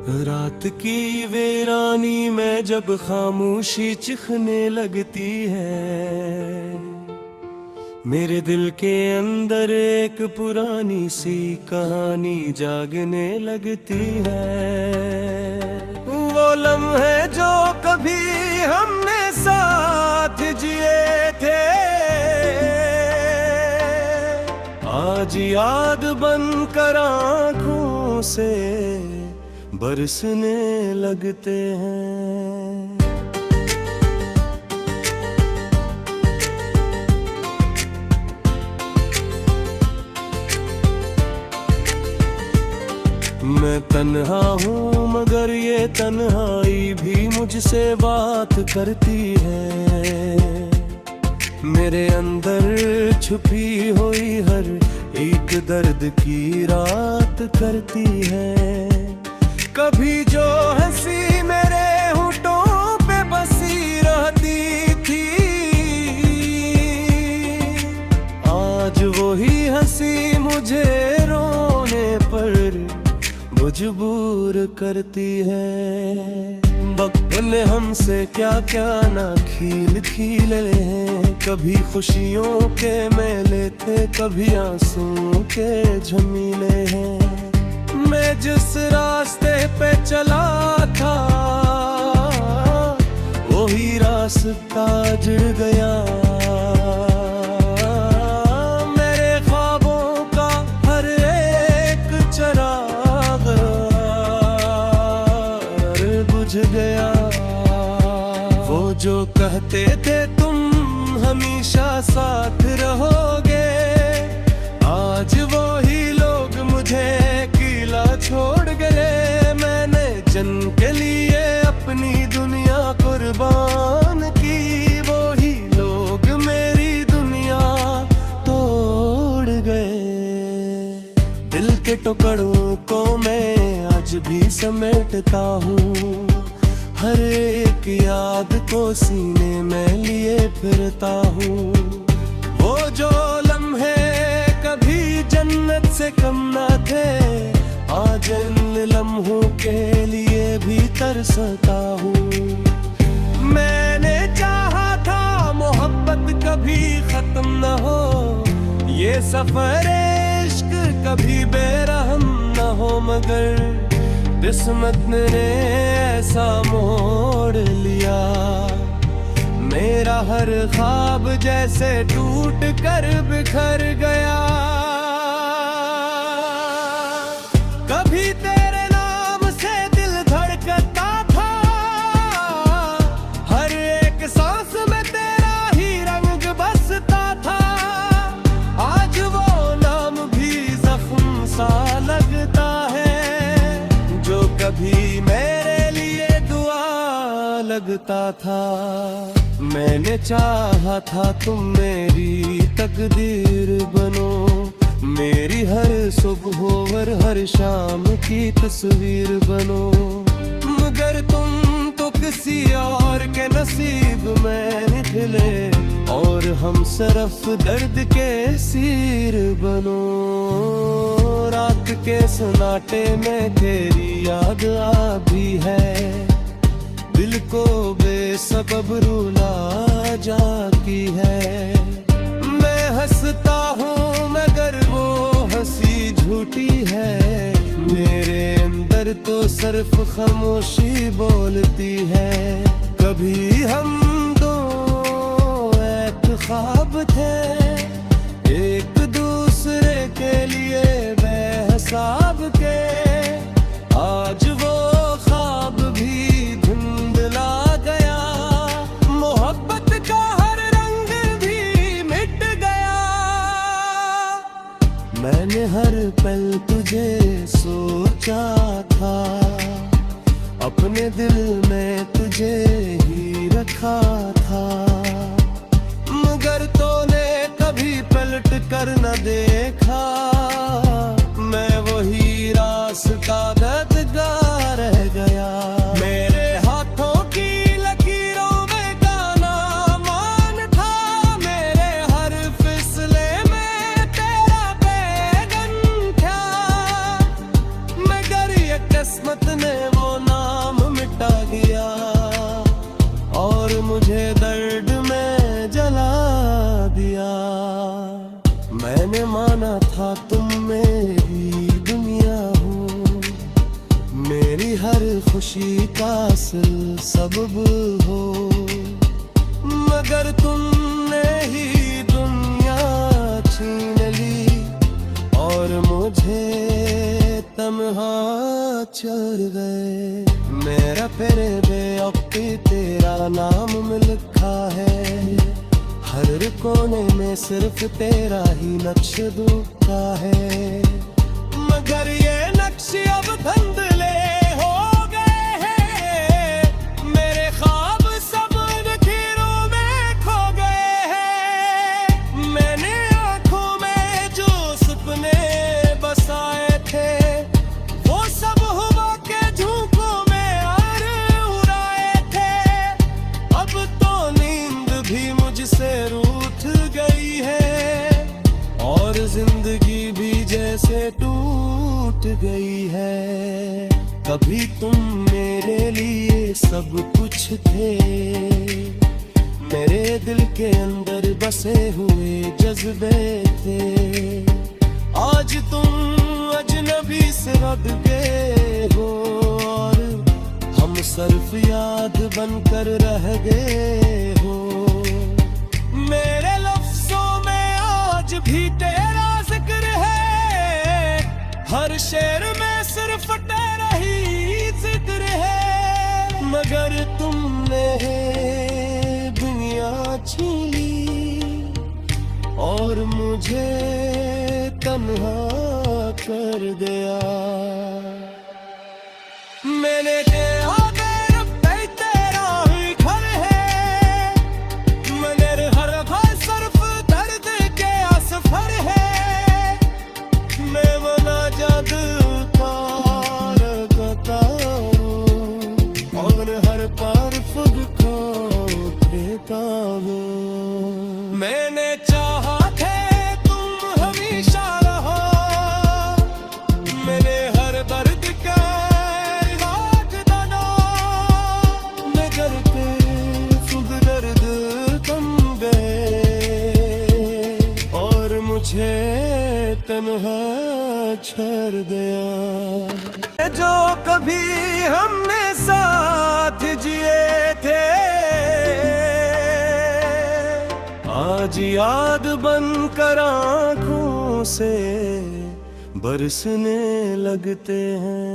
रात की वीरानी में जब खामोशी चिखने लगती है, मेरे दिल के अंदर एक पुरानी सी कहानी जागने लगती है। वो लम्हे जो कभी हमने साथ जिए थे, आज याद बनकर आँखों से बरसने लगते हैं। मैं तन्हा हूँ मगर ये तन्हाई भी मुझसे बात करती है। मेरे अंदर छुपी हुई हर एक दर्द की रात करती है। कभी जो हंसी मेरे होठों पे बसी रहती थी, आज वही हंसी मुझे रोने पर मजबूर करती है। वक्त ने हमसे क्या क्या ना खेल खेले हैं, कभी खुशियों के मेले थे, कभी आंसुओं के झमीले हैं। मैं जिस रास्ते पे चला था वही रास्ता जुड़ गया। मेरे ख्वाबों का हर एक चिराग बुझ गया। वो जो कहते थे तुम हमेशा साथ रहोगे, आज वो ही लोग मुझे छोड़ गए। मैंने जन के लिए अपनी दुनिया कुर्बान की, वो ही लोग मेरी दुनिया तोड़ गए। दिल के टुकड़ों को मैं आज भी समेटता हूँ, हर एक याद को सीने में लिए फिरता हूँ। वो जो लम्हे कभी जन्नत से कम न थे, आज इन लम्हों के लिए भी तरसता हूँ। मैंने चाहा था मोहब्बत कभी खत्म न हो, ये सफर इश्क कभी बेरहम न हो, मगर किस्मत ने ऐसा मोड़ लिया। मेरा हर ख्वाब जैसे टूट कर बिखर गया। कभी तेरे नाम से दिल धड़कता था, हर एक सांस में तेरा ही रंग बसता था। आज वो नाम भी जख्म सा लगता है, जो कभी मेरे लिए दुआ लगता था। मैंने चाहा था तुम मेरी तकदीर बनो, मेरी हर सुबह और हर शाम की तस्वीर बनो, मगर तुम तो किसी और के नसीब में निकले, और हम सिर्फ दर्द के सीर बनो। रात के सन्नाटे में तेरी याद आ भी है, दिल को बेसबब रुला जाती है। मैं हंसता हूँ मगर वो हंसी झूठी है, मेरे अंदर तो सिर्फ खामोशी बोलती है। कभी हम दो एक ख्वाब थे, एक दूसरे के लिए बेहिसाब के, आज वो ख्वाब भी धुंधला गया। मोहब्बत का हर रंग भी मिट गया। मैंने हर पल तुझे सोचा था, अपने दिल में तुझे ही रखा था, मगर तूने कभी पलट कर न देखा। मैं वही रास्ता ददगा रह गया। मेरे हाथों की लकीरों में गाना मान था, मेरे हर फिसले में तेरा पैगम था, मगर ये किस्मत ने वो मैंने माना था तुम मेरी दुनिया हो, मेरी हर खुशी का असल सबब हो, मगर तुमने ही दुनिया छीन ली और मुझे तन्हा छोड़ गए। मेरा फिर बेवक्ती तेरा नाम में लिखा है, हर कोने में सिर्फ तेरा ही नक्श दुखा है, मगर ये नक्श अब धुंधले हो गए हैं, मेरे ख्वाब सब लकीरों में खो गए हैं। मैंने आंखों में जो सपने बसाए थे, वो सब हवा के झोंकों में आर उड़ाए थे। अब तो नींद भी मुझसे रूठ गई है और जिंदगी भी जैसे टूट गई है। कभी तुम मेरे लिए सब कुछ थे, मेरे दिल के अंदर बसे हुए जज्बे थे, आज तुम अजनबी से रद गए हो और हम सिर्फ याद बनकर रह गए हो। मेरे लफ्जों में आज भी तेरा जिक्र है, हर शेर में सिर्फ तेरा ही जिक्र है, मगर तुमने दुनिया छीन ली और मुझे तन्हा कर दिया। मैंने कहा तेरा ही घर है, मेरे हर घर सिर्फ दर्द के असफर है, मैं मना जद तार करता हूँ और हर पार खुद को देता हूँ। मैंने चाहा थे तुम हमेशा रहो, मैंने हर दर्द का इलाज दाना, मगर खुद दर्द थम गए और मुझे तन्हा छोड़ दिया। जो कभी हमने साथ जिए थे, आज याद बनकर आँखों से बरसने लगते हैं।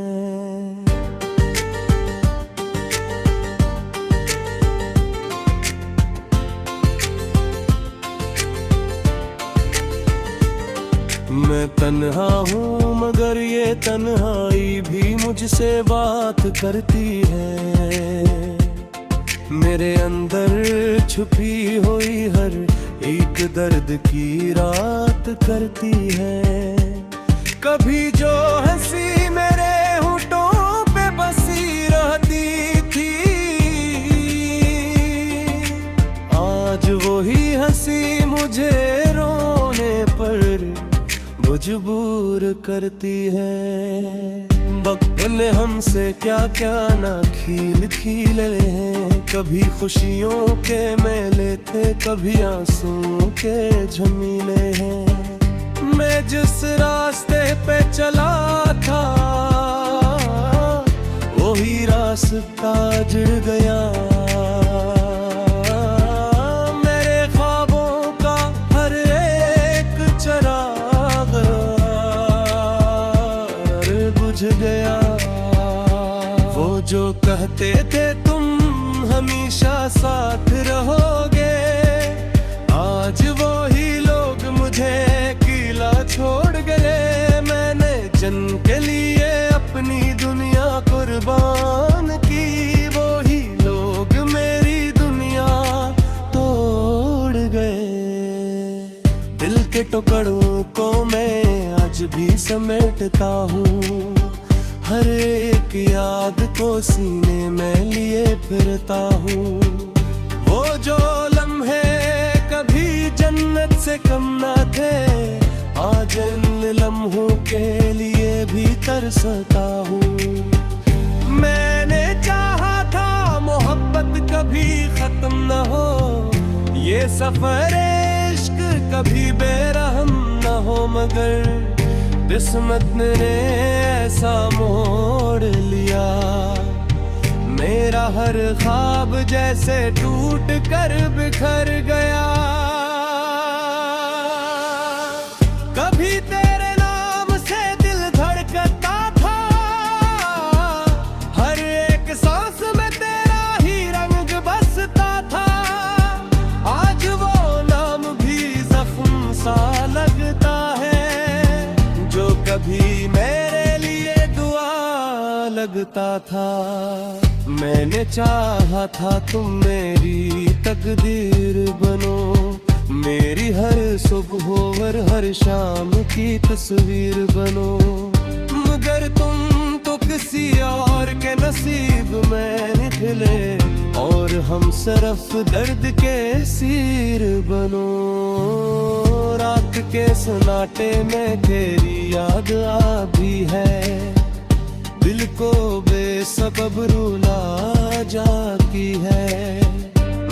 मैं तन्हा हूँ मगर ये तन्हाई भी मुझसे बात करती है, मेरे अंदर छुपी हुई हर एक दर्द की रात करती है। कभी जो हंसी मेरे होठों पे बसी रहती थी, आज वही हंसी मुझे रोने पर मजबूर करती है। वक्त ने हमसे क्या क्या ना खील खीले हैं, कभी खुशियों के मेले थे, कभी आंसुओं के झमीले हैं। मैं जिस रास्ते पे चला था वही रास्ता जुड़ गया, मेरे ख्वाबों का हर एक चराग बुझ गया। वो जो कहते थे तुम हमेशा साथ रहोगे, आज वो ही लोग मुझे अकेला छोड़ गए। मैंने जन्म के लिए अपनी दुनिया कुर्बान की, वो ही लोग मेरी दुनिया तोड़ गए। दिल के टुकड़ों को मैं आज भी समेटता हूँ, हर एक याद को सीने में लिए फिरता हूँ। वो जो लम्हे कभी जन्नत से कम ना थे, आज इन लम्हों के लिए भी तरसता हूँ। मैंने चाहा था मोहब्बत कभी खत्म न हो, ये सफर इश्क कभी बेरहम न मगर किस्मत ने ऐसा मोड़ लिया। मेरा हर ख्वाब जैसे टूट कर बिखर गया। कभी तेरे नाम से दिल धड़कता था, हर एक सांस में तेरा ही रंग बसता था। आज वो नाम भी जख्म सा लगता है, जो कभी मेरे लिए दुआ लगता था। मैंने चाहा था तुम मेरी तकदीर बनो, मेरी हर सुबह और हर शाम की तस्वीर बनो। मगर तुम तो किसी और के नसीब में निकले, और हम सिर्फ दर्द के सीर बनो। रात के सन्नाटे में तेरी याद आती है, दिल को बेसबब रुला जाती है।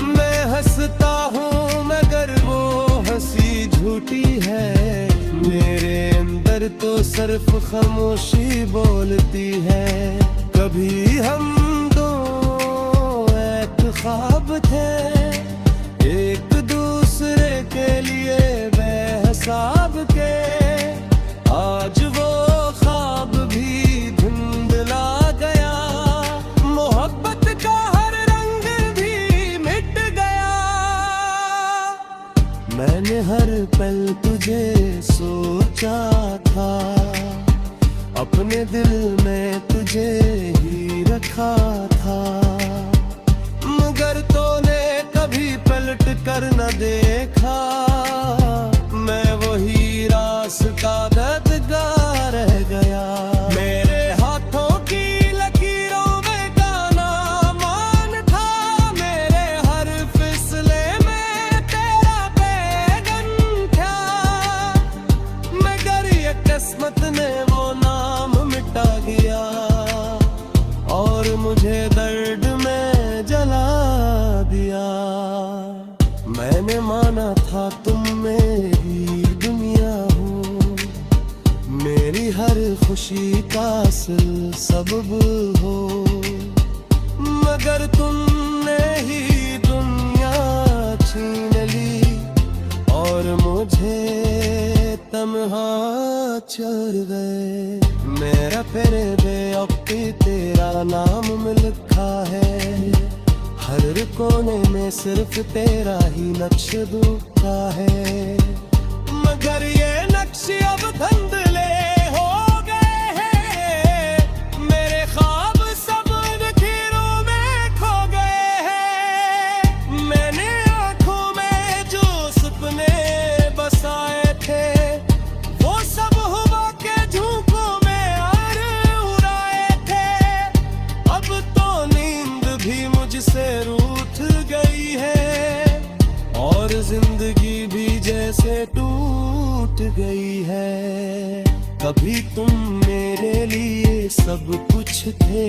मैं हंसता हूँ मगर वो हंसी झूठी है, मेरे अंदर तो सिर्फ खामोशी बोलती है। कभी हम दो एक ख्वाब थे, एक दूसरे के लिए बेहिसाब के। आज वो ख्वाब भी धुंधला गया, मोहब्बत का हर रंग भी मिट गया। मैंने हर पल तुझे सोचा था, अपने दिल में तुझे ही रखा था। मगर तूने कभी पलट कर न देखा, मैं वही रास्ता दरदगार रह गया। मेरे हाथों की लकीरों में गाना मान था, मेरे हर फिसले में तेरा पैगाम था। मगर ये किस्मत ने वो नाम मिटा गया, और मुझे दर्द में जला दिया। मैंने माना था तुम मेरी दुनिया हो, मेरी हर खुशी का असल सबब हो। मगर तुमने ही दुनिया छीन ली, और मुझे तन्हा छोड़ गए। मेरा फिर बेअक्ति तेरा नाम में लिखा है, हर कोने में सिर्फ तेरा ही नक्श दिखता है। मगर ये नक्श अब धुंधले हो गए हैं, मेरे ख्वाब सब लकीरों में खो गए हैं। मैंने आंखों में जो सपने बसाए थे, वो सब हवा के झोंकों में और उड़ाए थे। अब तो नींद भी मुझसे रूठ गई है, और जिंदगी भी जैसे टूट गई है। कभी तुम मेरे लिए सब कुछ थे,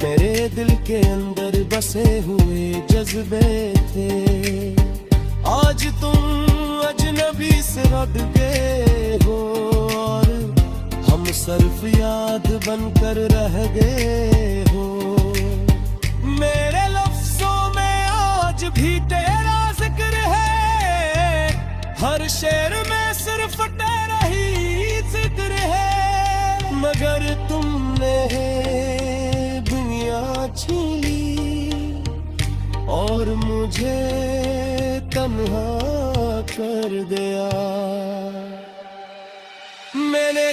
मेरे दिल के अंदर बसे हुए जज्बे थे। आज तुम अजनबी से रट गए हो, और हम सिर्फ याद बनकर रह गए हो। मेरे लफ्जों में आज भी तेरा जिक्र है, हर शेर में सिर्फ तेरा ही जिक्र है। मगर तुमने दुनिया छीन ली, और मुझे तन्हा कर दिया। मैंने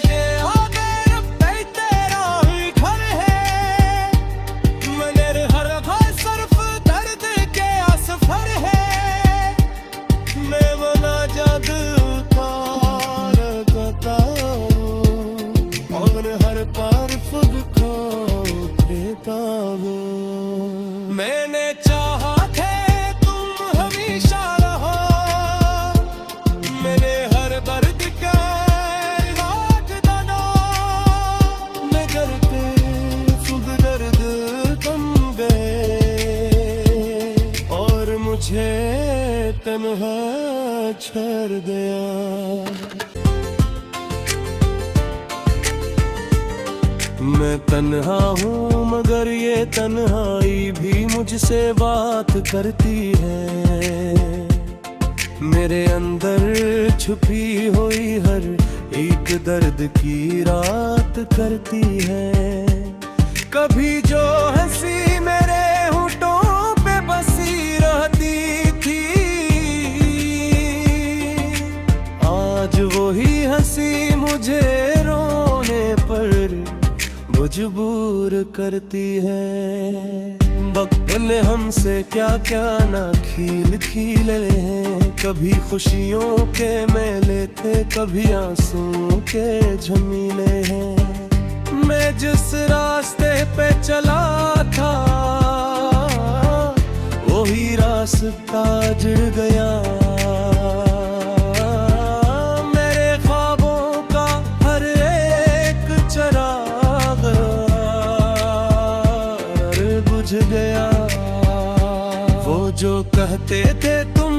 मैंने चाहा थे तुम हमेशा रहो, मैंने हर दर्द का इलाज दाना। मगर खुद दर्द कम गए, और मुझे तन्हा छोड़ गया। मैं तन्हा हूँ मगर ये तन्हाई भी मुझसे बात करती है। मेरे अंदर छुपी हुई हर एक दर्द की रात करती है। कभी जो हंसी मेरे होठों पे बसी रहती थी, आज वही हंसी मुझे रोने पर मजबूर करती है। वक्त ने हमसे क्या क्या ना खेल खेले हैं, कभी खुशियों के मेले थे, कभी आंसुओं के झमेले हैं। मैं जिस रास्ते पे चला था वही रास्ता जुड़ गया। मेरे ख्वाबों का हर एक चराग बुझ गया। वो जो कहते थे तुम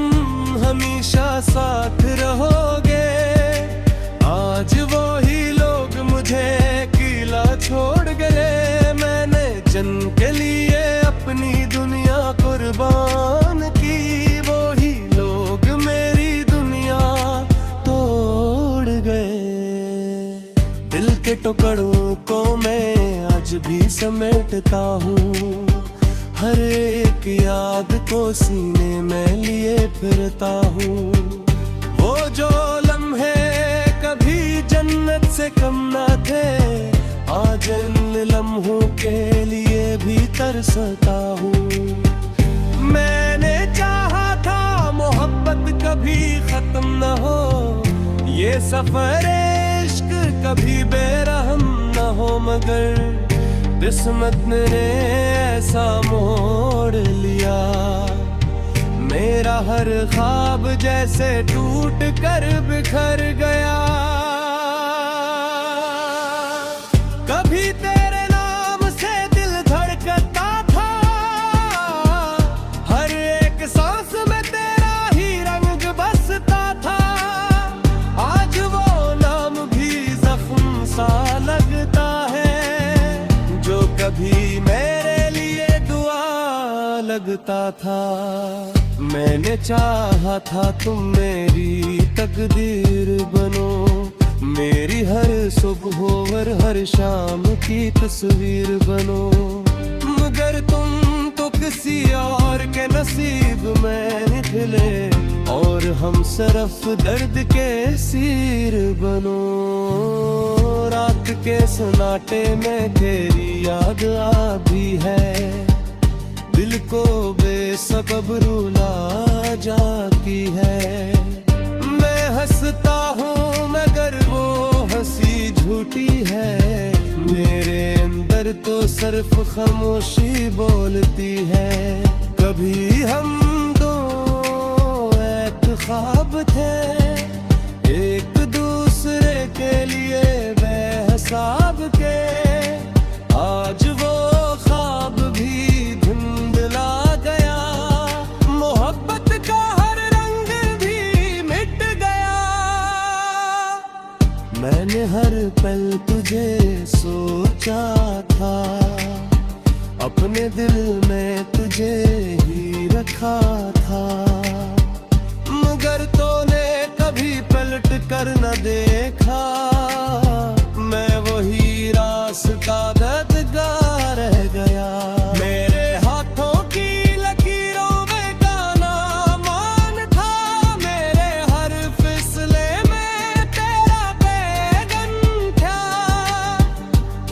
हमेशा साथ रहोगे, आज वो ही लोग मुझे अकेला छोड़ गए। मैंने जन्म के लिए अपनी दुनिया कुर्बान की, वो ही लोग मेरी दुनिया तोड़ गए। दिल के टुकड़ों को मैं आज भी समेटता हूँ, हर एक याद को सीने में लिए फिरता हूँ। वो जो लम्हे कभी जन्नत से कम न थे, आज इन लम्हों के लिए भी तरसता हूँ। मैंने चाहा था मोहब्बत कभी खत्म न हो, ये सफर इश्क कभी बेरहम न हो, मगर किस्मत ने ऐसा मोड़ लिया। मेरा हर ख्वाब जैसे टूट कर बिखर गया। कभी तेरे नाम से दिल धड़कता था, हर एक सांस में तेरा ही रंग बसता था। आज वो नाम भी जख्म सा लगता है, जो कभी मेरे लिए दुआ लगता था। मैंने चाहा था तुम मेरी तकदीर बनो, मेरी हर सुबह और हर शाम की तस्वीर बनो, मगर तुम तो किसी और के नसीब में निकले, और हम सिर्फ दर्द के सीर बनो। रात के सन्नाटे में तेरी याद आती है, दिल को बेसबब रुला जाती है। मैं हंसता हूँ मगर वो हंसी झूठी है, मेरे अंदर तो सिर्फ खामोशी बोलती है। कभी हम दो एक ख्वाब थे, एक दूसरे के लिए बेहिसाब के, आज वो ख्वाब भी धुंधला गया। मोहब्बत का हर रंग भी मिट गया। मैंने हर पल तुझे सोचा था, अपने दिल में तुझे ही रखा था, मगर तूने कभी पलट कर न देखा। मैं वही रास्ता दरदगार रह गया। मेरे हाथों की लकीरों में गाना मान था, मेरे हर फिसले में तेरा बैगन था,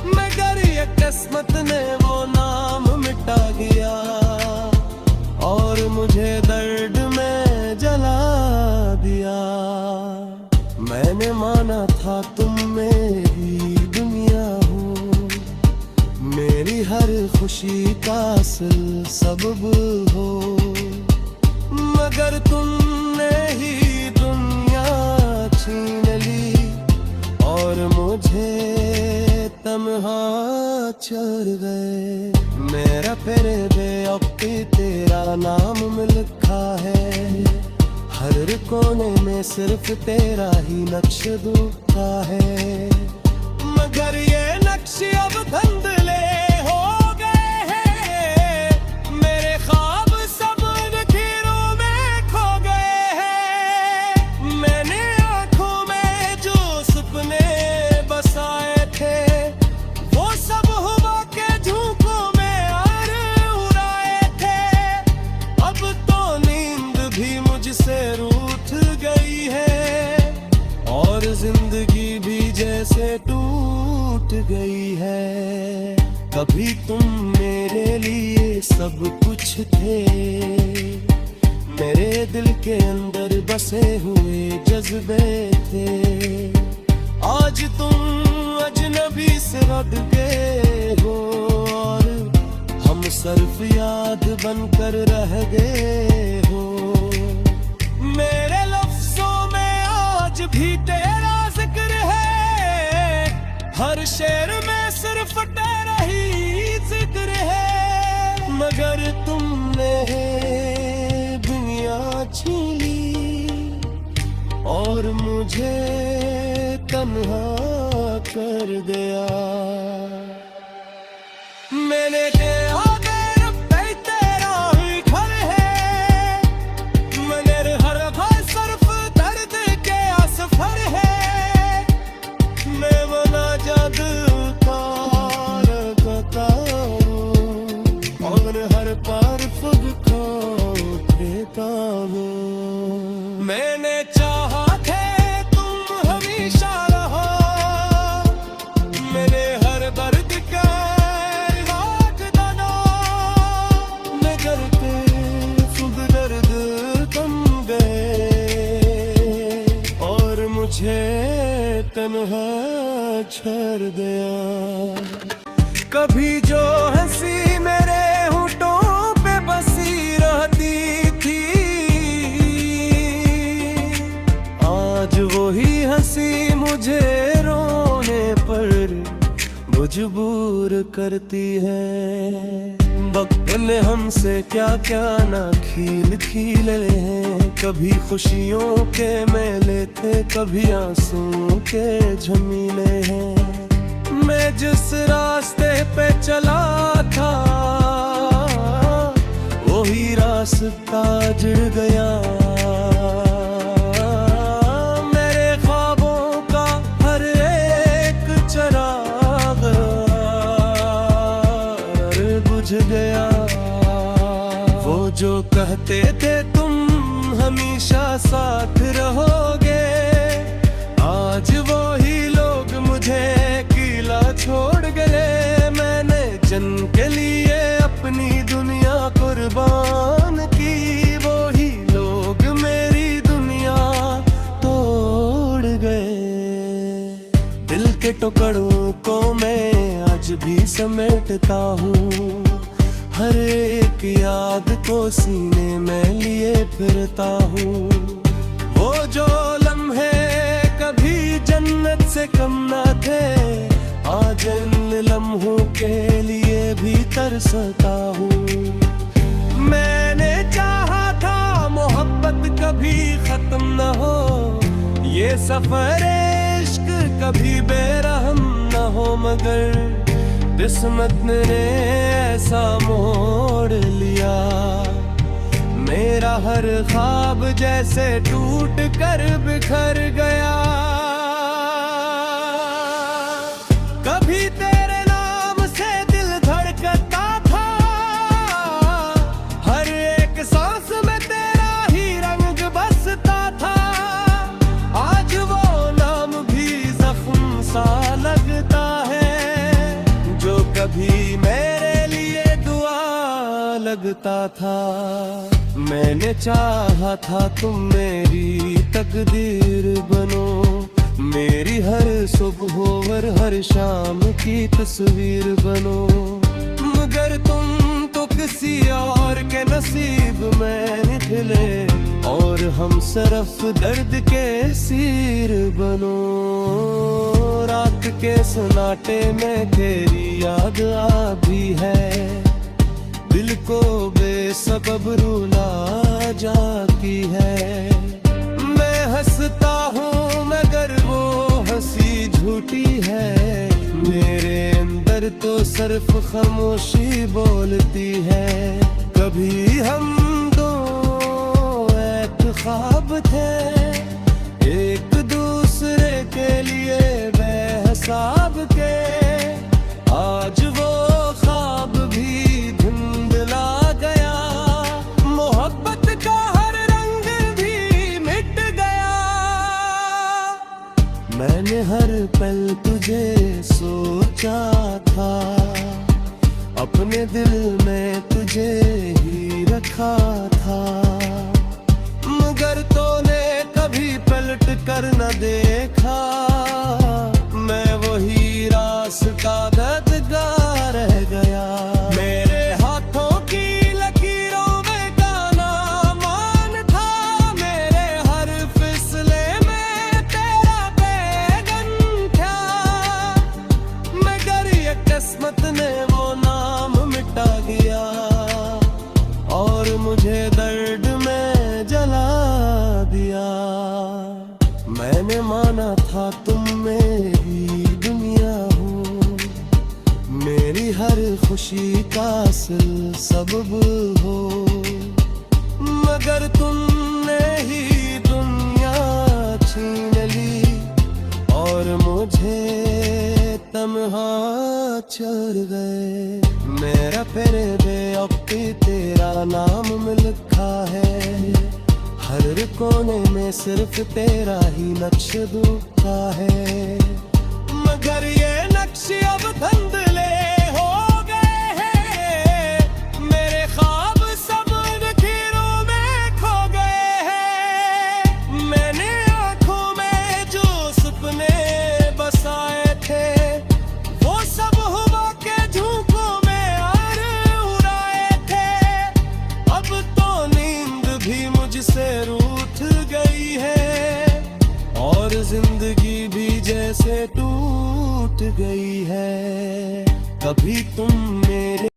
मगर ये किस्मत ने वो नाम मिटा गया, और मुझे दर्द में जला दिया। मैंने माना था तुम मेरी दुनिया हो, मेरी हर खुशी का असल सबब हो, मगर तुमने ही दुनिया छीन ली, और मुझे तन्हा छोड़ गए। मेरा फिर बेअक्ति तेरा नाम में लिखा है, हर कोने सोने में सिर्फ तेरा ही नक्श दिखता है, मगर ये नक्श अब धुंधले हो गए हैं। मेरे ख्वाब सब लकीरों में खो गए हैं। मैंने आंखों में जो सपने बसाए थे, वो सब हवा के झोंकों में आर उड़ाए थे। अब तो नींद भी मुझसे रूठ गई है और जिंदगी भी जैसे टूट गई है। कभी तुम मेरे लिए सब कुछ थे, मेरे दिल के अंदर बसे हुए जज्बे थे। आज तुम अजनबी से रद गए हो और हम सिर्फ याद बनकर रह गए हो। मेरे लफ्जों में आज भी तेरा जिक्र है, हर शेर में सिर्फ तेरा ही जिक्र है। मगर तुमने दुनिया छीन ली और मुझे तन्हा कर दिया। मैंने कहा तेरा ही घर है, मेरे हर घर सिर्फ दर्द के असफर है। मैं बना जादू करता हूँ और हर पार खुद को देता हूँ। मैंने चाहा थे तुम हमेशा रहो, मेरे हर दर्द का इलाज दो, मगर तेरे खुद दर्द थम गए और मुझे तन्हा छोड़ दिया। कभी जो हंसी मेरे होठों पे बसी रहती थी, आज वही हंसी मुझे रोने पर मजबूर करती है। वक्त ने हमसे क्या क्या ना खील खीले हैं, कभी खुशियों के मेले थे, कभी आंसुओं के झमीले हैं। मैं जिस रास्ते पे चला था वही रास्ता जुड़ गया। मेरे ख्वाबों का हर एक चिराग बुझ गया। वो जो कहते थे तुम हमेशा साथ रहोगे, आज वो ही लोग मुझे अकेला छोड़ गए। मैंने जन के लिए अपनी दुनिया कुर्बान की, वो ही लोग मेरी दुनिया तोड़ गए। दिल के टुकड़ों को मैं आज भी समेटता हूँ, हर एक याद को सीने में लिए फिरता हूँ। वो जो लम्हे कभी जन्नत से कम न थे, आज इन लम्हों के लिए भी तरसता हूँ। मैंने चाहा था मोहब्बत कभी खत्म न हो, ये सफर इश्क कभी बेरहम न हो, मगर किस्मत ने ऐसा मोड़ लिया। मेरा हर ख्वाब जैसे टूट कर बिखर गया। कभी तेरे नाम से दिल धड़कता था, हर एक सांस में तेरा ही रंग बसता था। आज वो नाम भी जख्म सा लगता है, जो कभी मेरे लिए दुआ लगता था। मैंने चाहा था तुम मेरी तकदीर बनो, मेरी हर सुबह और हर शाम की तस्वीर बनो, मगर तुम तो किसी और के नसीब में निकले और हम सिर्फ दर्द के सिर बनो। रात के सन्नाटे में तेरी याद आ भी है, दिल को बेसबब रुला जाती है। तो सिर्फ खामोशी बोलती है। कभी हम दो एक ख्वाब थे, एक दूसरे के लिए बेहिसाब के। आज वो ख्वाब भी धुंधला गया, मोहब्बत का हर रंग भी मिट गया। मैंने हर पल तुझे सोचा था, अपने दिल में तुझे ही रखा था। मगर तूने कभी पलट कर न देखा, मैं वही रास्ता ददगार रह गया। मेरे हाथों की लकीरों में गाना मान था, मेरे हर फिसले में तेरा बैगन था। मगर ये किस्मत ने वो नाम मिटा गया, और मुझे दर्द में जला दिया। मैंने माना था तुम मेरी दुनिया हो, मेरी हर खुशी का असल सबब हो। मगर तुमने ही दुनिया छीन ली, और मुझे तन्हा छोड़ गए। मेरा फिर बेअक्ति तेरा नाम में लिखा है, हर कोने में सिर्फ तेरा ही नक्श दुखा है। मगर ये नक्श अब धुंधले हो गए हैं, मेरे ख्वाब सब लकीरों में खो गए हैं। मैंने आंखों में जो सपने बसाए थे, वो सब हवा के झोंकों में आर उड़ाए थे। अब तो नींद भी मुझसे रूठ गई है, और जिंदगी भी जैसे टूट गई है। कभी तुम मेरे